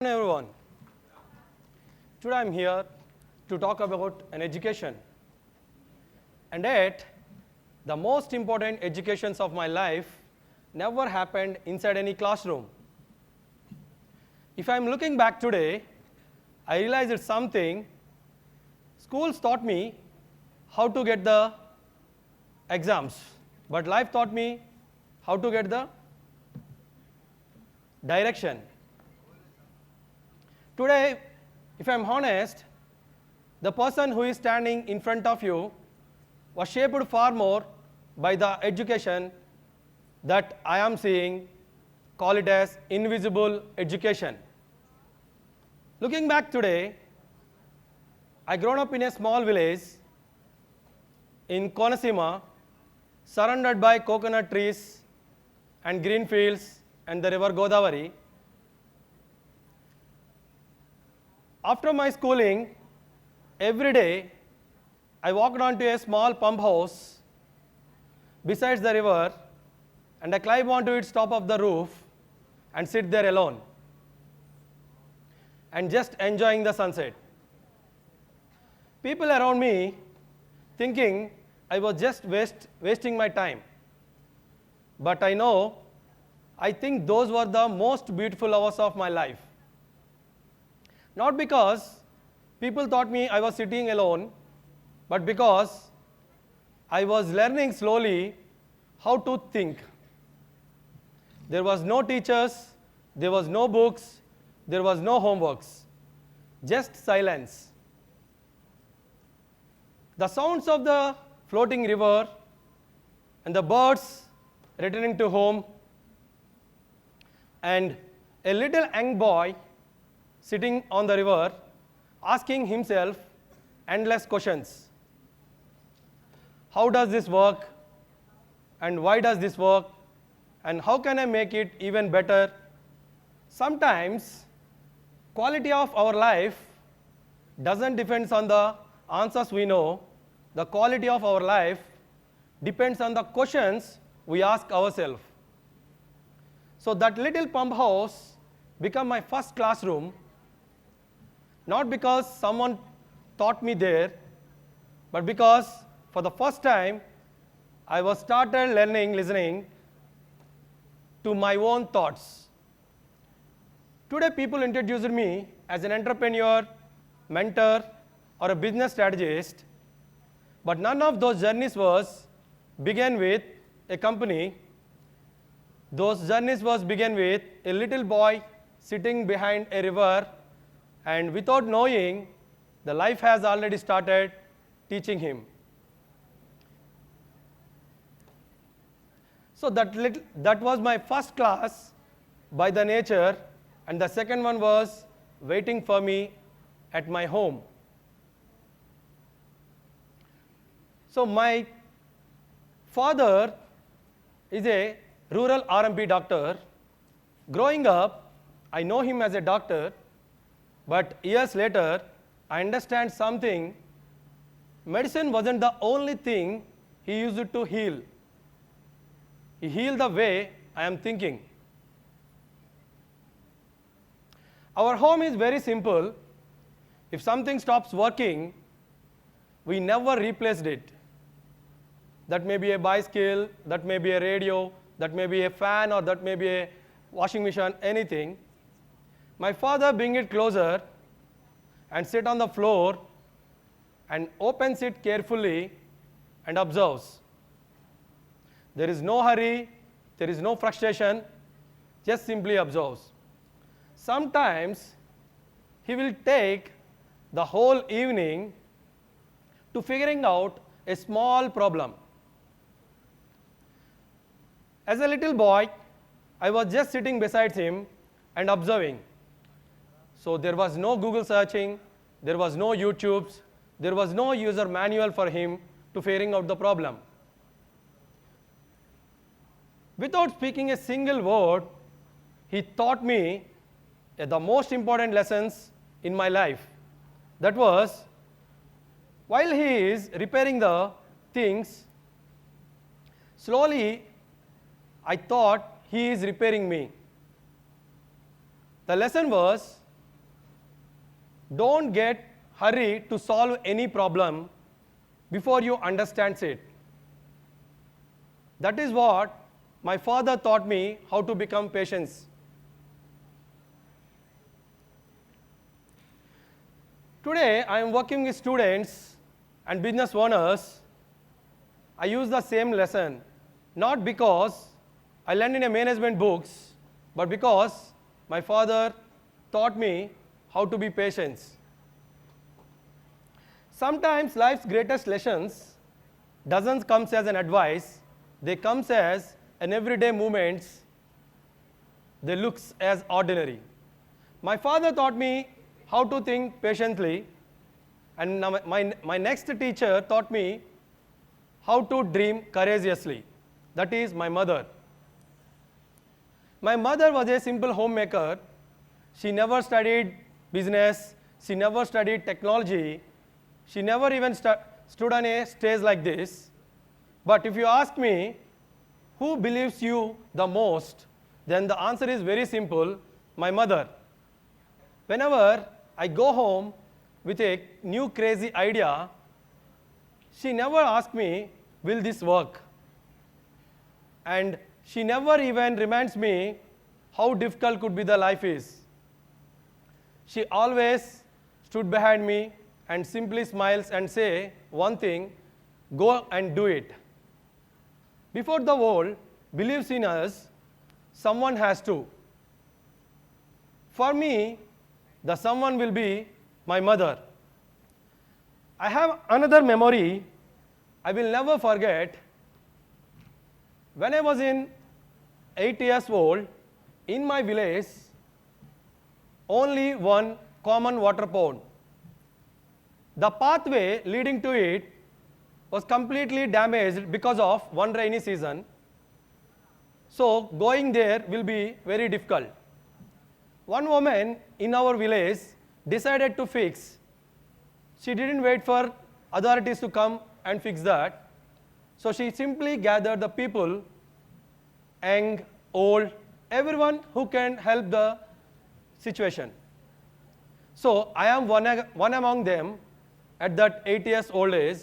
Everyone, today I'm here to talk about an education, and yet the most important educations of my life never happened inside any classroom. If I'm looking back today, I realize it's something schools taught me how to get the exams, but life taught me how to get the direction. Today, if I'm honest, the person who is standing in front of you was shaped far more by the education that I am seeing, call it as invisible education. Looking back today, I grown up in a small village in Konasima, surrounded by coconut trees and green fields and the river Godavari. After my schooling, every day I walked onto a small pump house besides the river, and I climbed onto its top of the roof and sit there alone and just enjoying the sunset. People around me thinking I was just wasting my time. But I think those were the most beautiful hours of my life. Not because people thought me I was sitting alone, but because I was learning slowly how to think. There was no teachers, there was no books, there was no homeworks, just silence. The sounds of the floating river and the birds returning to home, and a little young boy sitting on the river asking himself endless questions. How does this work? And why does this work? And how can I make it even better? Sometimes quality of our life doesn't depend on the answers we know. The quality of our life depends on the questions we ask ourselves. So that little pump house became my first classroom, not because someone taught me there, but because for the first time I was started listening to my own thoughts. Today people introduced me as an entrepreneur, mentor, or a business strategist, but none of those journeys began with a company. Those journeys began with a little boy sitting behind a river, and without knowing, the life has already started teaching him. So that was my first class by the nature, and the second one was waiting for me at my home. So my father is a rural RMP doctor. Growing up, I know him as a doctor, but years later, I understand something. Medicine wasn't the only thing he used to heal. He healed the way I am thinking. Our home is very simple. If something stops working, we never replaced it. That may be a bicycle, that may be a radio, that may be a fan, or that may be a washing machine, anything. My father brings it closer and sit on the floor and opens it carefully and observes. There is no hurry, there is no frustration, just simply observes. Sometimes he will take the whole evening to figuring out a small problem. As a little boy, I was just sitting beside him and observing. So there was no Google searching, there was no YouTubes, there was no user manual for him to figuring out the problem. Without speaking a single word, he taught me the most important lessons in my life. That was, while he is repairing the things, slowly I thought he is repairing me. The lesson was, Don't get hurried to solve any problem before you understand it. That is what my father taught me how to become patient. Today, I am working with students and business owners. I use the same lesson, not because I learned in a management books, but because my father taught me how to be patient. Sometimes life's greatest lessons doesn't come as an advice, they come as an everyday moments. They look as ordinary. My father taught me how to think patiently, and my next teacher taught me how to dream courageously. That is my mother. My mother was a simple homemaker. She never studied business. She never studied technology. She never even stood on a stage like this. But if you ask me, who believes you the most, then the answer is very simple, my mother. Whenever I go home with a new crazy idea, she never asks me, will this work? And she never even reminds me how difficult could be the life is. She always stood behind me and simply smiles and say one thing, go and do it. Before the world believes in us, someone has to. For me, the someone will be my mother. I have another memory I will never forget. When I was in 8 years old, in my village, only one common water pond. The pathway leading to it was completely damaged because of one rainy season. So going there will be very difficult. One woman in our village decided to fix. She didn't wait for authorities to come and fix that. So she simply gathered the people, young, old, everyone who can help the situation. So I am one among them at that 8 years old age.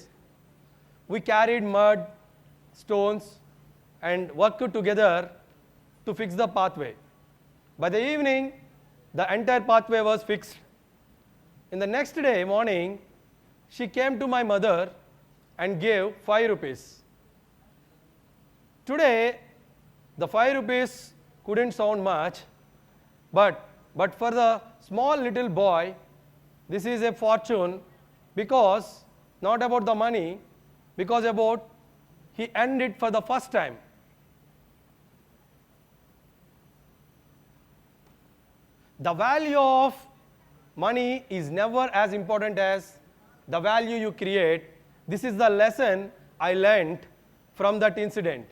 We carried mud, stones, and worked together to fix the pathway. By the evening, the entire pathway was fixed. In the next day morning, she came to my mother and gave 5 rupees. Today, the 5 rupees couldn't sound much, but for the small little boy, this is a fortune, because not about the money, because about he earned it for the first time. The value of money is never as important as the value you create. This is the lesson I learned from that incident.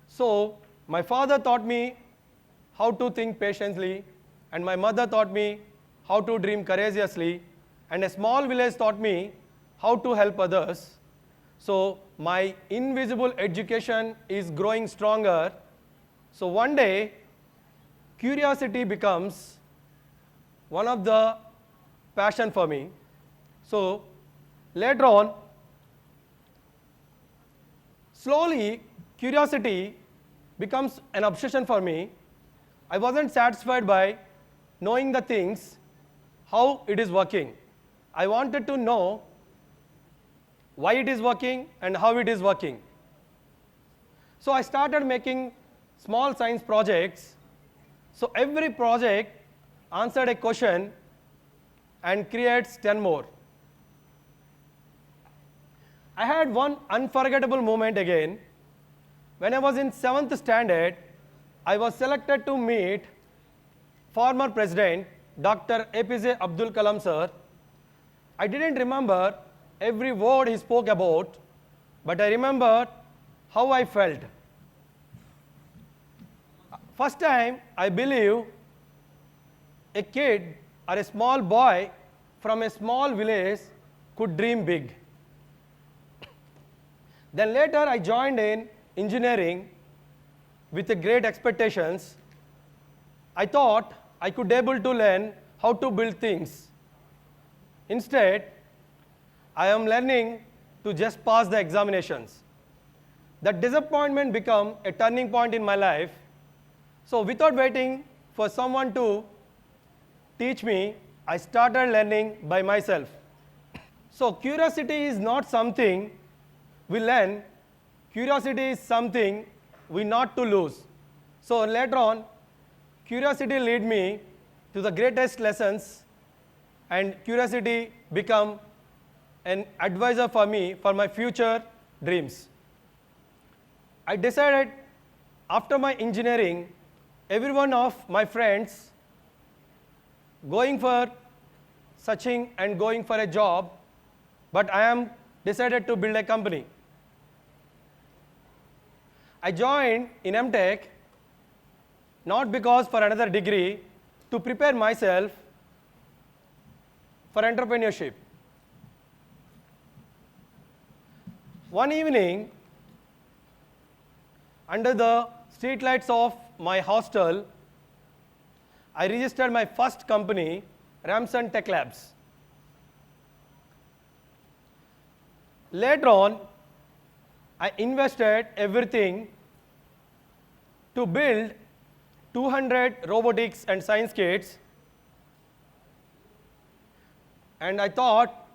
So my father taught me how to think patiently, and my mother taught me how to dream courageously, and a small village taught me how to help others. So my invisible education is growing stronger. So one day, curiosity becomes one of the passion for me. So later on, slowly, curiosity becomes an obsession for me. I wasn't satisfied by knowing the things, how it is working. I wanted to know why it is working and how it is working. So I started making small science projects. So every project answered a question and creates 10 more. I had one unforgettable moment again. When I was in 7th standard, I was selected to meet former President Dr. APJ Abdul Kalam sir. I didn't remember every word he spoke about, but I remember how I felt. First time, I believe a kid or a small boy from a small village could dream big. Then later, I joined in engineering with great expectations. I thought I could able to learn how to build things. Instead, I am learning to just pass the examinations. That disappointment became a turning point in my life. So without waiting for someone to teach me, I started learning by myself. So curiosity is not something we learn. Curiosity is something we not to lose. So later on, curiosity lead me to the greatest lessons, and curiosity become an advisor for me for my future dreams. I decided after my engineering, every one of my friends going for searching and going for a job, but I am decided to build a company. I joined in MTech not because for another degree, to prepare myself for entrepreneurship. One evening, under the streetlights of my hostel, I registered my first company, RAMSON TECHLABS. Later on, I invested everything to build 200 robotics and science kits, and I thought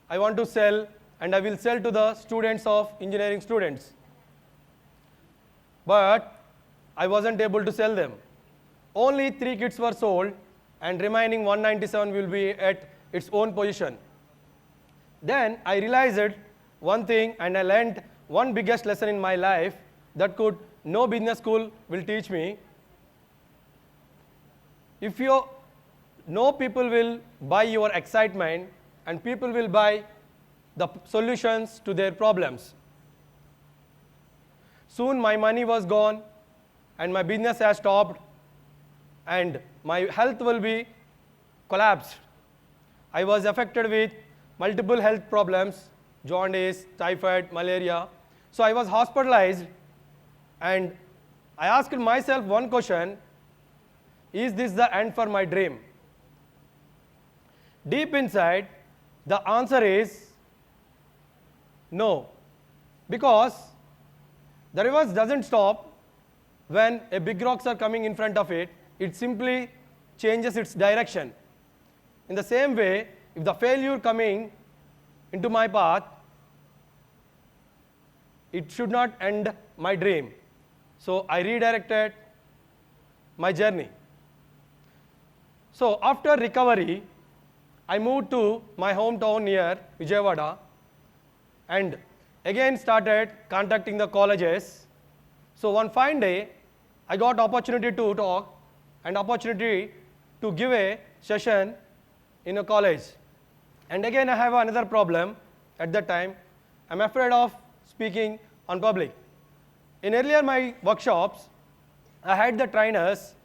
I want to sell, and I will sell to the students of engineering students. But I wasn't able to sell them. Only 3 kits were sold, and remaining 197 will be at its own position. Then I realized one thing, and I learned one biggest lesson in my life that could no business school will teach me. If you know people will buy your excitement, and people will buy the solutions to their problems. Soon my money was gone, and my business has stopped, and my health will be collapsed. I was affected with multiple health problems, jaundice, typhoid, malaria. So I was hospitalized, and I asked myself one question: is this the end for my dream? Deep inside, the answer is no, because the river doesn't stop when a big rocks are coming in front of it. It simply changes its direction. In the same way, if the failure coming into my path, it should not end my dream. So I redirected my journey. So after recovery, I moved to my hometown near Vijayawada, and again started contacting the colleges. So one fine day, I got opportunity to talk and opportunity to give a session in a college. And again I have another problem at that time. I'm afraid of speaking on public. In earlier my workshops, I had the trainers,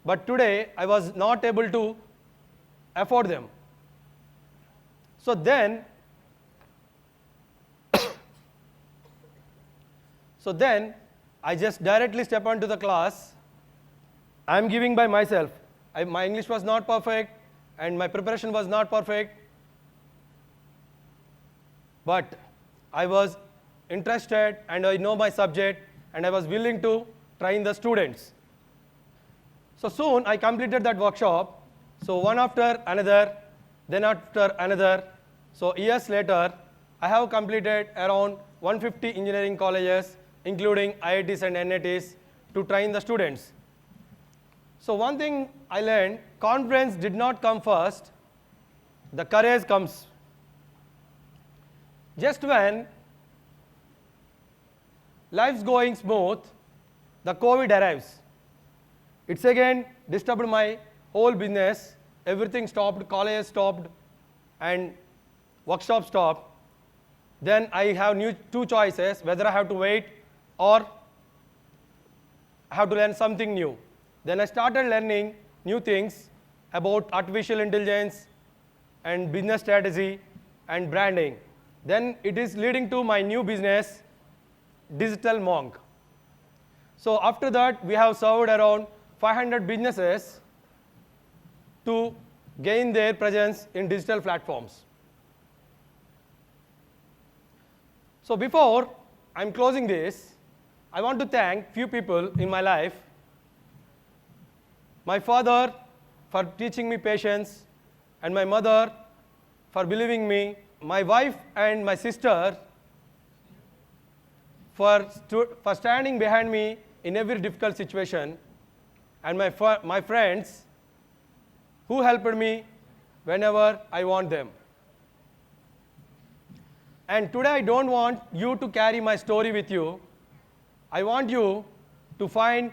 but today I was not able to afford them. So then I just directly step onto the class. I'm giving by myself. My English was not perfect, and my preparation was not perfect, but I was interested, and I know my subject, and I was willing to train the students. So soon I completed that workshop. So one after another, then after another. So years later, I have completed around 150 engineering colleges, including IITS and NITS, to train the students. So one thing I learned, confidence did not come first, the courage comes. Just when life's going smooth, the COVID arrives. It's again disturbed my whole business. Everything stopped, college stopped, and workshop stopped. Then I have two choices, whether I have to wait or I have to learn something new. Then I started learning new things about artificial intelligence and business strategy and branding. Then it is leading to my new business, Digital Monk. So after that, we have served around 500 businesses to gain their presence in digital platforms. So before I'm closing this, I want to thank few people in my life. My father for teaching me patience, and my mother for believing me, my wife and my sister for standing behind me in every difficult situation, and my friends who helped me whenever I want them. And today I don't want you to carry my story with you. I want you to find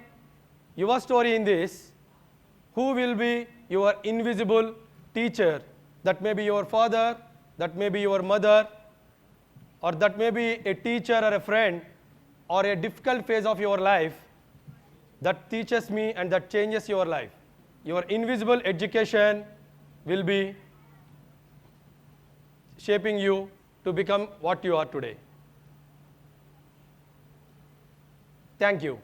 your story in this. Who will be your invisible teacher? That may be your father, that may be your mother, or that may be a teacher or a friend, or a difficult phase of your life that teaches me and that changes your life. Your invisible education will be shaping you to become what you are today. Thank you.